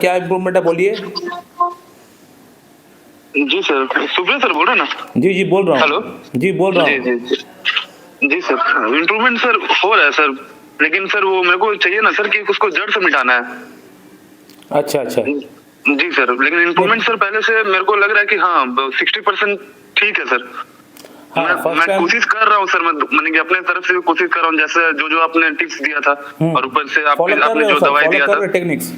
क्या इम्प्रूवमेंट है बोलिए। जी सर, सुप्रिया सर बोल रहे हैं ना? जी जी बोल रहा हूँ। हेलो जी बोल रहा जी हूँ। जी जी जी सर, इम्प्रूवमेंट सर हो रहा है सर, लेकिन सर वो मेरे को चाहिए ना सर कि उसको जड़ से मिटाना है। अच्छा अच्छा। जी सर, लेकिन इम्प्रूवमेंट सर पहले से मेरे को लग रहा है कि हाँ 60% ठीक है सर। हाँ, मैं कोशिश कर रहा हूँ सर, मैंने अपने तरफ से कोशिश कर रहा हूँ, जैसे जो जो आपने टिप्स दिया था और ऊपर से आपने जो दवाई दिया था टेक्निक्स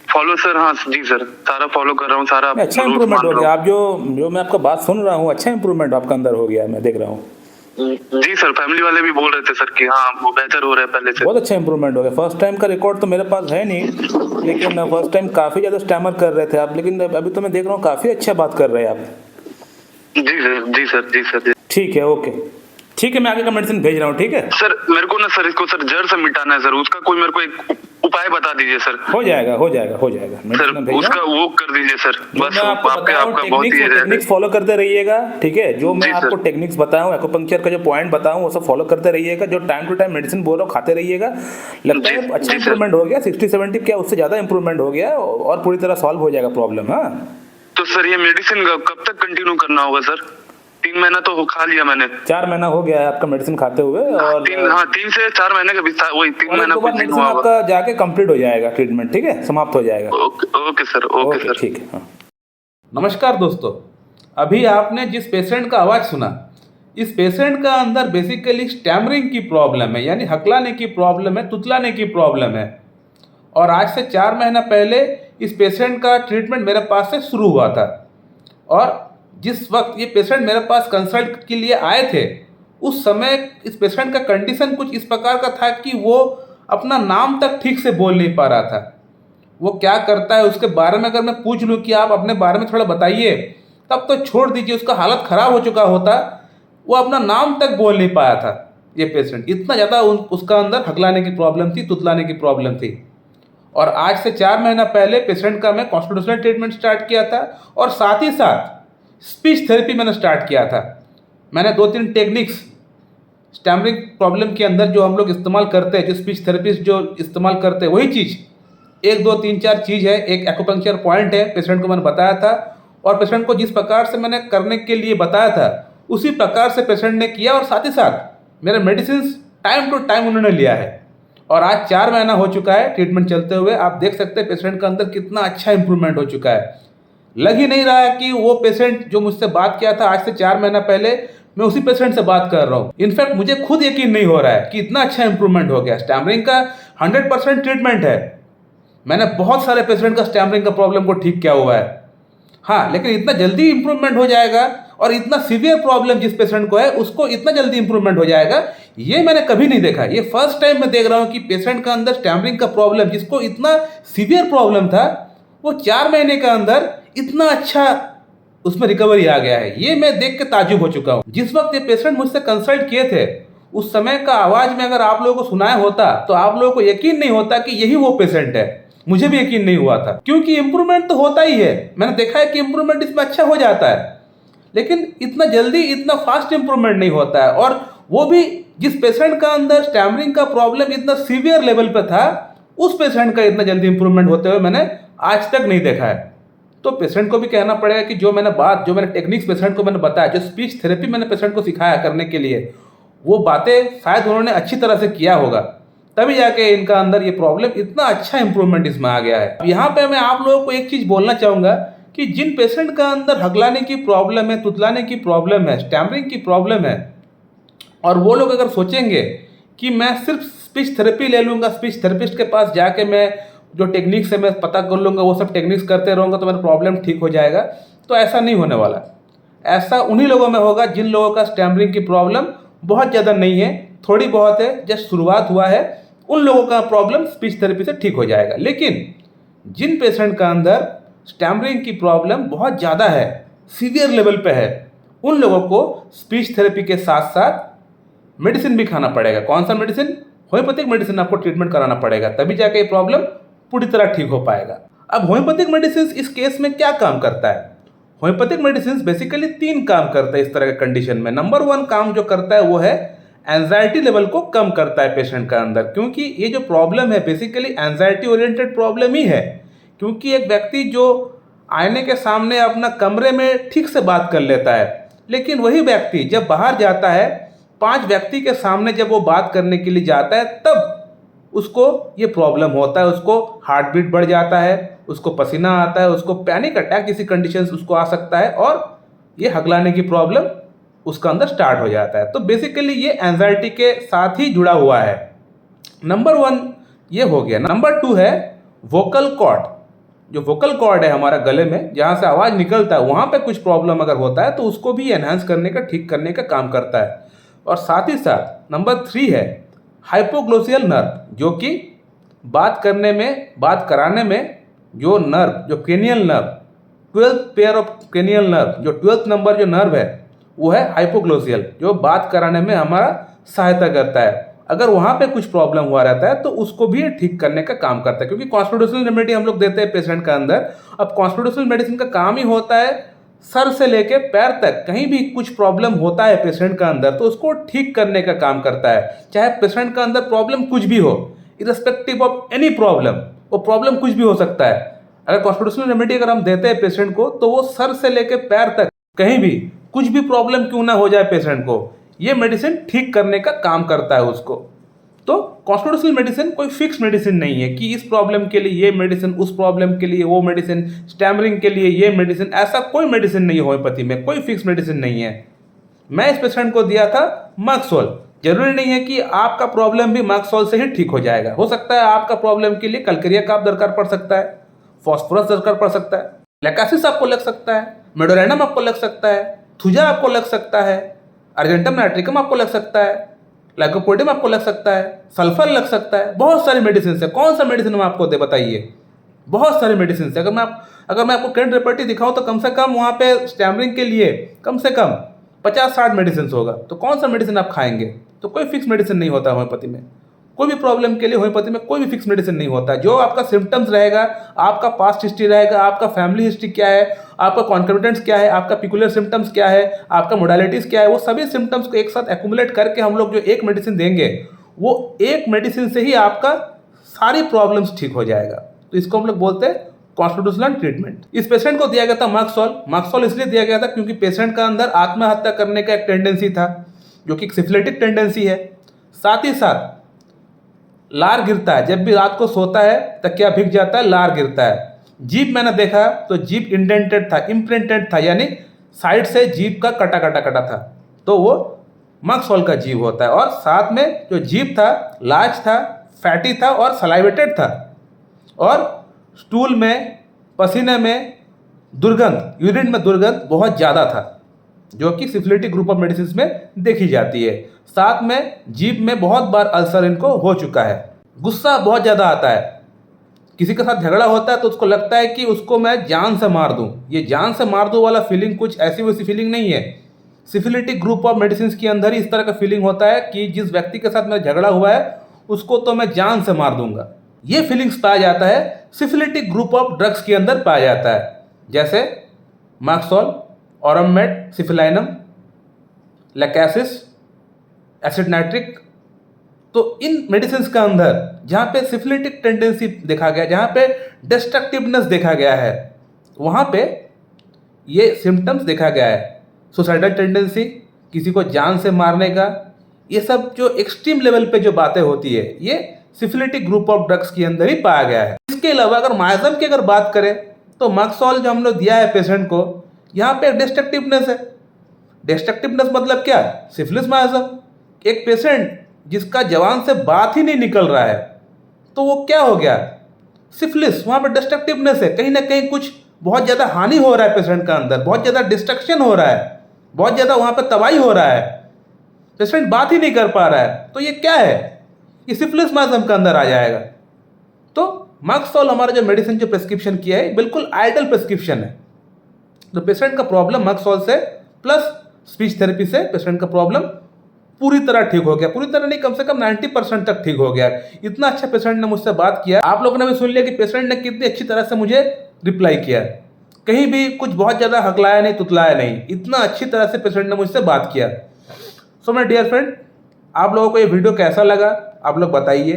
फॉलो सर। हाँ जी सर, सारा फॉलो कर रहा हूँ, सारा अच्छा इम्प्रूवमेंट हो गया। आप जो मैं आपका बात सुन रहा हूँ, अच्छा इम्प्रूवमेंट आपका अंदर हो गया है, मैं देख रहा हूँ। जी सर, फैमिली वाले भी बोल रहे थे सर कि हाँ वो बेहतर हो रहा है पहले से। बहुत अच्छा इम्प्रूवमेंट हो गया। फर्स्ट टाइम का रिकॉर्ड तो मेरे पास है नहीं, लेकिन फर्स्ट टाइम काफ़ी ज़्यादा स्टैमर कर रहे थे आप, लेकिन अभी तो मैं देख रहा हूँ काफ़ी अच्छा बात कर रहे हैं आप। जी सर जी सर जी सर। ठीक है, ओके ठीक है, मैं आगे का मेडिसिन भेज रहा हूँ। ठीक है सर, मेरे को ना सर इसको सर जड़ से मिटाना है सर, उसका कोई मेरे को एक उपाय बता दीजिए सर। हो जाएगा हो जाएगा हो जाएगा। सर उसका वो कर दीजिए सर, बस आपका बहुत ही टेक्निक्स फॉलो करते रहिएगा। ठीक है, जो मैं आपको टेक्निक्स बताऊं, एक्यूपंक्चर का जो पॉइंट बताऊं वो सब फॉलो करते रहिएगा। जो टाइम टू टाइम मेडिसिन बोल रहा हूँ खाते रहिएगा। लगता है अच्छा इंप्रूवमेंट हो गया, 60-70 क्या उससे ज़्यादा इंप्रूवमेंट हो गया और पूरी तरह सॉल्व हो जाएगा प्रॉब्लम। हाँ तो सर ये मेडिसिन कब तक कंटिन्यू करना होगा सर? 3 महीना तो खा लिया मैंने। 4 महीना हो गया है आपका मेडिसिन खाते हुए, और 3 से 4 महीने का बीच वही 3 महीना मेडिसिन आपका जाके कंप्लीट हो जाएगा, ट्रीटमेंट ठीक है समाप्त हो जाएगा। ओके सर, ओके सर, ठीक है। हाँ नमस्कार दोस्तों, अभी आपने जिस पेशेंट का आवाज़ सुना, इस पेशेंट का अंदर बेसिकली स्टैमरिंग की प्रॉब्लम है, यानी हकलाने की प्रॉब्लम है, तुतलाने की प्रॉब्लम है। और आज से 4 महीना पहले इस पेशेंट का ट्रीटमेंट मेरे पास से शुरू हुआ था। और जिस वक्त ये पेशेंट मेरे पास कंसल्ट के लिए आए थे, उस समय इस पेशेंट का कंडीशन कुछ इस प्रकार का था कि वो अपना नाम तक ठीक से बोल नहीं पा रहा था। वो क्या करता है उसके बारे में अगर मैं पूछ लूँ कि आप अपने बारे में थोड़ा बताइए, तब तो छोड़ दीजिए, उसका हालत ख़राब हो चुका होता। वो अपना नाम तक बोल नहीं पाया था। ये पेशेंट इतना ज़्यादा उसका अंदर हकलाने की प्रॉब्लम थी, तुतलाने की प्रॉब्लम थी। और आज से 4 महीना पहले पेशेंट का मैं कॉन्स्टिट्यूशनल ट्रीटमेंट स्टार्ट किया था, और साथ ही साथ स्पीच थेरेपी मैंने स्टार्ट किया था। मैंने 2-3 टेक्निक्स स्टैमरिंग प्रॉब्लम के अंदर जो हम लोग इस्तेमाल करते हैं, जो स्पीच थेरेपिस्ट जो इस्तेमाल करते हैं, वही चीज़ 1 2 3 4 चीज़ है। एक एक्यूपंक्चर पॉइंट है, पेशेंट को मैंने बताया था, और पेशेंट को जिस प्रकार से मैंने करने के लिए बताया था उसी प्रकार से पेशेंट ने किया, और साथ ही साथ मेरे मेडिसिन टाइम टू टाइम उन्होंने लिया है। और आज 4 महीना हो चुका है ट्रीटमेंट चलते हुए। आप देख सकते हैं पेशेंट का अंदर कितना अच्छा इंप्रूवमेंट हो चुका है। लग ही नहीं रहा है कि वो पेशेंट जो मुझसे बात किया था आज से 4 महीना पहले, मैं उसी पेशेंट से बात कर रहा हूँ। इनफैक्ट मुझे खुद यकीन नहीं हो रहा है कि इतना अच्छा इंप्रूवमेंट हो गया। स्टैमरिंग का 100% ट्रीटमेंट है। मैंने बहुत सारे पेशेंट का स्टैमरिंग का प्रॉब्लम को ठीक किया हुआ है। हाँ, लेकिन इतना जल्दी इंप्रूवमेंट हो जाएगा, और इतना सीवियर प्रॉब्लम जिस पेशेंट को है उसको इतना जल्दी इंप्रूवमेंट हो जाएगा, ये मैंने कभी नहीं देखा। ये फर्स्ट टाइम मैं देख रहा हूँ कि पेशेंट का अंदर स्टैमरिंग का प्रॉब्लम, जिसको इतना सीवियर प्रॉब्लम था, वो 4 महीने के अंदर इतना अच्छा उसमें रिकवरी आ गया है। ये मैं देख के ताजुब हो चुका हूँ। जिस वक्त ये पेशेंट मुझसे कंसल्ट किए थे, उस समय का आवाज़ में अगर आप लोगों को सुनाया होता तो आप लोगों को यकीन नहीं होता कि यही वो पेशेंट है। मुझे भी यकीन नहीं हुआ था, क्योंकि इंप्रूवमेंट तो होता ही है। मैंने देखा है कि इंप्रूवमेंट इसमें अच्छा हो जाता है, लेकिन इतना जल्दी इतना फास्ट इंप्रूवमेंट नहीं होता है। और वो भी जिस पेशेंट का अंदर स्टैमरिंग का प्रॉब्लम इतना सीवियर लेवल पे था, उस पेशेंट का इतना जल्दी इंप्रूवमेंट होते हुए मैंने आज तक नहीं देखा है। तो पेशेंट को भी कहना पड़ेगा कि जो मैंने टेक्निक्स पेशेंट को मैंने बताया, जो स्पीच थेरेपी मैंने पेशेंट को सिखाया करने के लिए, वो बातें शायद उन्होंने अच्छी तरह से किया होगा, तभी जाके इनका अंदर ये प्रॉब्लम इतना अच्छा इंप्रूवमेंट इसमें आ गया है। यहाँ पे मैं आप लोगों को एक चीज़ बोलना चाहूँगा कि जिन पेशेंट का अंदर हगलाने की प्रॉब्लम है, तुतलाने की प्रॉब्लम है, स्टैमरिंग की प्रॉब्लम है, और वो लोग अगर सोचेंगे कि मैं सिर्फ स्पीच थेरेपी ले लूँगा, स्पीच थेरेपिस्ट के पास जाके मैं जो टेक्निक्स है मैं पता कर लूँगा, वो सब टेक्निक्स करते रहूँगा तो मेरा प्रॉब्लम ठीक हो जाएगा, तो ऐसा नहीं होने वाला। ऐसा उन्हीं लोगों में होगा जिन लोगों का स्टैमरिंग की प्रॉब्लम बहुत ज़्यादा नहीं है, थोड़ी बहुत है, जस्ट शुरुआत हुआ है, उन लोगों का प्रॉब्लम स्पीच थेरेपी से ठीक हो जाएगा। लेकिन जिन पेशेंट का अंदर स्टैमरिंग की प्रॉब्लम बहुत ज़्यादा है, सीवियर लेवल पे है, उन लोगों को स्पीच थेरेपी के साथ साथ मेडिसिन भी खाना पड़ेगा। कौन सा मेडिसिन? होम्योपैथिक मेडिसिन आपको ट्रीटमेंट कराना पड़ेगा, तभी जाके ये प्रॉब्लम पूरी तरह ठीक हो पाएगा। अब होम्योपैथिक मेडिसिन इस केस में क्या काम करता है? होम्योपैथिक मेडिसिन बेसिकली 3 काम करता है इस तरह के कंडीशन में। नंबर 1 काम जो करता है वो है एंजाइटी लेवल को कम करता है पेशेंट का अंदर, क्योंकि ये जो प्रॉब्लम है बेसिकली एंजाइटी ओरिएंटेड प्रॉब्लम ही है। क्योंकि एक व्यक्ति जो आईने के सामने अपना कमरे में ठीक से बात कर लेता है, लेकिन वही व्यक्ति जब बाहर जाता है 5 व्यक्ति के सामने जब वो बात करने के लिए जाता है, तब उसको ये प्रॉब्लम होता है, उसको हार्ट बीट बढ़ जाता है, उसको पसीना आता है, उसको पैनिक अटैक जैसी कंडीशंस उसको आ सकता है और ये हकलाने की प्रॉब्लम उसका अंदर स्टार्ट हो जाता है। तो बेसिकली ये एंजाइटी के साथ ही जुड़ा हुआ है। नंबर 1 ये हो गया। नंबर 2 है वोकल कॉर्ड। जो वोकल कॉर्ड है हमारा गले में, जहाँ से आवाज़ निकलता है, वहाँ पे कुछ प्रॉब्लम अगर होता है तो उसको भी एनहांस करने का, ठीक करने का काम करता है। और साथ ही साथ नंबर 3 है हाइपोग्लोसियल नर्व, जो कि बात करने में, बात कराने में जो नर्व, जो cranial nerve, 12th pair of cranial nerve, जो 12th नंबर जो नर्व है वो है हाइपोग्लोसियल, जो बात कराने में हमारा सहायता करता है। अगर वहाँ पे कुछ प्रॉब्लम हुआ रहता है तो उसको भी ठीक करने का काम करता है, क्योंकि कॉन्स्टिट्यूशनल रेमेडी हम लोग देते हैं पेशेंट का अंदर। अब कॉन्स्टिट्यूशनल मेडिसिन का काम ही होता है सर से लेके पैर तक कहीं भी कुछ प्रॉब्लम होता है पेशेंट का अंदर तो उसको ठीक करने का काम करता है। चाहे पेशेंट का अंदर प्रॉब्लम कुछ भी हो, इररिस्पेक्टिव ऑफ एनी प्रॉब्लम, वो प्रॉब्लम कुछ भी हो सकता है। अगर कॉन्स्टिट्यूशनल रेमेडी अगर हम देते हैं पेशेंट को तो वो सर से लेके पैर तक कहीं भी कुछ भी प्रॉब्लम क्यों ना हो जाए पेशेंट को, ये मेडिसिन ठीक करने का काम करता है उसको। तो कॉन्स्टिट्यूशनल मेडिसिन कोई फिक्स मेडिसिन नहीं है कि इस प्रॉब्लम के लिए ये मेडिसिन, उस प्रॉब्लम के लिए वो मेडिसिन, स्टैमरिंग के लिए ये मेडिसिन, ऐसा कोई मेडिसिन नहीं है होम्योपैथी में, कोई फिक्स मेडिसिन नहीं है। मैं इस पेशेंट को दिया था मक्सोल। जरूरी नहीं है कि आपका प्रॉब्लम भी मक्सोल से ही ठीक हो जाएगा। हो सकता है आपका प्रॉब्लम के लिए कलकरिया का दरकार पड़ सकता है, फॉस्फोरस दरकार पड़ सकता है, लैकासिस आपको लग सकता है, मेडोरेनम आपको लग सकता है, थुजा आपको लग सकता है, अर्जेंटम नाइट्रिकम आपको लग सकता है, लाइकोपोडियम आपको लग सकता है, सल्फर लग सकता है। बहुत सारी मेडिसिन है। कौन सा मेडिसिन मैं आपको दे बताइए? बहुत सारी मेडिसिन है। अगर मैं आपको करेंट रेपर्टी दिखाऊं तो कम से कम वहाँ पे स्टैमरिंग के लिए कम से कम 50-60 मेडिसिन होगा। तो कौन सा मेडिसिन आप खाएंगे? तो कोई फिक्स मेडिसिन नहीं होता होम्योपैथी में। कोई भी प्रॉब्लम के लिए होम्योपैथी में कोई भी फिक्स मेडिसिन नहीं होता। जो आपका सिम्टम्स रहेगा, आपका पास्ट हिस्ट्री रहेगा, आपका फैमिली हिस्ट्री क्या है, आपका कॉन्कर्डेंस क्या है, आपका पिकुलर सिम्टम्स क्या है, आपका मोडालिटीज़ क्या है, वो सभी सिम्टम्स को एक साथ एक्यूमुलेट करके हम लोग जो एक मेडिसिन देंगे, वो एक मेडिसिन से ही आपका सारी प्रॉब्लम्स ठीक हो जाएगा। तो इसको हम लोग बोलते हैं कॉन्स्टिट्यूशनल ट्रीटमेंट। इस पेशेंट को दिया गया था मक्सोल। मक्सोल इसलिए दिया गया था क्योंकि पेशेंट का अंदर आत्महत्या करने का एक टेंडेंसी था, जो कि सिफिलिटिक टेंडेंसी है। साथ ही साथ लार गिरता है, जब भी रात को सोता है तकिया भीग जाता है, लार गिरता है। जीभ मैंने देखा तो जीभ इंडेंटेड था, इम्प्रिंटेड था, यानी साइड से जीभ का कटा था, तो वो मक्सोल का जीभ होता है। और साथ में जो जीभ था लार्ज था, फैटी था और सलाइवेटेड था, और स्टूल में, पसीने में दुर्गंध, यूरिन में दुर्गंध बहुत ज़्यादा था, जो कि सिफिलिटिक ग्रुप ऑफ मेडिसिन में देखी जाती है। साथ में जीभ में बहुत बार अल्सर इनको हो चुका है। गुस्सा बहुत ज़्यादा आता है। किसी के साथ झगड़ा होता है तो उसको लगता है कि उसको मैं जान से मार दूं। ये जान से मार दूं वाला फीलिंग कुछ ऐसी वैसी फीलिंग नहीं है। सिफिलिटिक ग्रुप ऑफ मेडिसिन के अंदर ही इस तरह का फीलिंग होता है कि जिस व्यक्ति के साथ मेरा झगड़ा हुआ है उसको तो मैं जान से मार दूंगा। ये फीलिंग्स पाया जाता है सिफिलिटिक ग्रुप ऑफ ड्रग्स के अंदर पाया जाता है, जैसे मक्सोल, ऑरममेड, सिफिलाइनम, लैकासिस, एसिड नाइट्रिक। तो इन मेडिसिन का अंदर जहाँ पे सिफिलिटिक टेंडेंसी देखा गया, जहाँ पे डिस्ट्रक्टिवनेस देखा गया है, वहाँ पे ये सिम्टम्स देखा गया है। सुसाइडल टेंडेंसी, किसी को जान से मारने का, ये सब जो एक्सट्रीम लेवल पे जो बातें होती है, ये सिफिलिटिक ग्रुप ऑफ ड्रग्स के अंदर ही पाया गया है। इसके अलावा अगर माइजम की अगर बात करें तो मक्सोल जो हम लोग दिया है पेशेंट को, यहाँ पे डिस्ट्रक्टिवनेस है। डिस्ट्रक्टिवनेस मतलब क्या? Syphilis miasm. एक पेशेंट जिसका जवान से बात ही नहीं निकल रहा है, तो वो क्या हो गया? सिफिलिस। वहाँ पर डिस्ट्रक्टिवनेस है, कहीं ना कहीं कुछ बहुत ज़्यादा हानि हो रहा है पेशेंट का अंदर, बहुत ज़्यादा डिस्ट्रक्शन हो रहा है, बहुत ज़्यादा वहाँ पर तबाही हो रहा है, पेशेंट बात ही नहीं कर पा रहा है। तो ये क्या है? ये सिफिलिस माइजम के अंदर आ जाएगा। तो मक्सोल हमारा जो मेडिसिन जो प्रेस्क्रिप्शन किया है बिल्कुल आइडियल प्रेस्क्रिप्शन है। तो पेशेंट का प्रॉब्लम मक्सोल से प्लस स्पीच थेरेपी से पेशेंट का प्रॉब्लम पूरी तरह ठीक हो गया। पूरी तरह नहीं, कम से कम 90% तक ठीक हो गया। इतना अच्छा पेशेंट ने मुझसे बात किया। आप लोगों ने भी सुन लिया कि पेशेंट ने कितनी अच्छी तरह से मुझे रिप्लाई किया। कहीं भी कुछ बहुत ज़्यादा हकलाया नहीं, तुतलाया नहीं, इतना अच्छी तरह से पेशेंट ने मुझसे बात किया। सो माय डियर फ्रेंड, आप लोगों को ये वीडियो कैसा लगा आप लोग बताइए।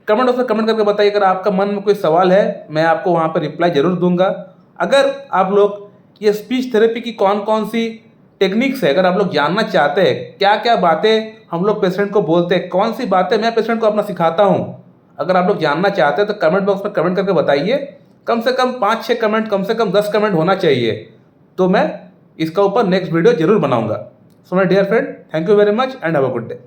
कमेंट बॉक्स में कमेंट करके बताइए। अगर आपका मन में कोई सवाल है मैं आपको वहाँ पर रिप्लाई ज़रूर दूंगा। अगर आप लोग ये स्पीच थेरेपी की कौन कौन सी टेक्निक्स है, अगर आप लोग जानना चाहते हैं क्या क्या बातें हम लोग पेशेंट को बोलते हैं, कौन सी बातें मैं पेशेंट को अपना सिखाता हूँ, अगर आप लोग जानना चाहते हैं तो कमेंट बॉक्स में कमेंट करके बताइए। कम से कम 5-6 कमेंट, कम से कम 10 कमेंट होना चाहिए, तो मैं इसका ऊपर नेक्स्ट वीडियो जरूर बनाऊंगा। So my dear friend, thank you very much and have a good day.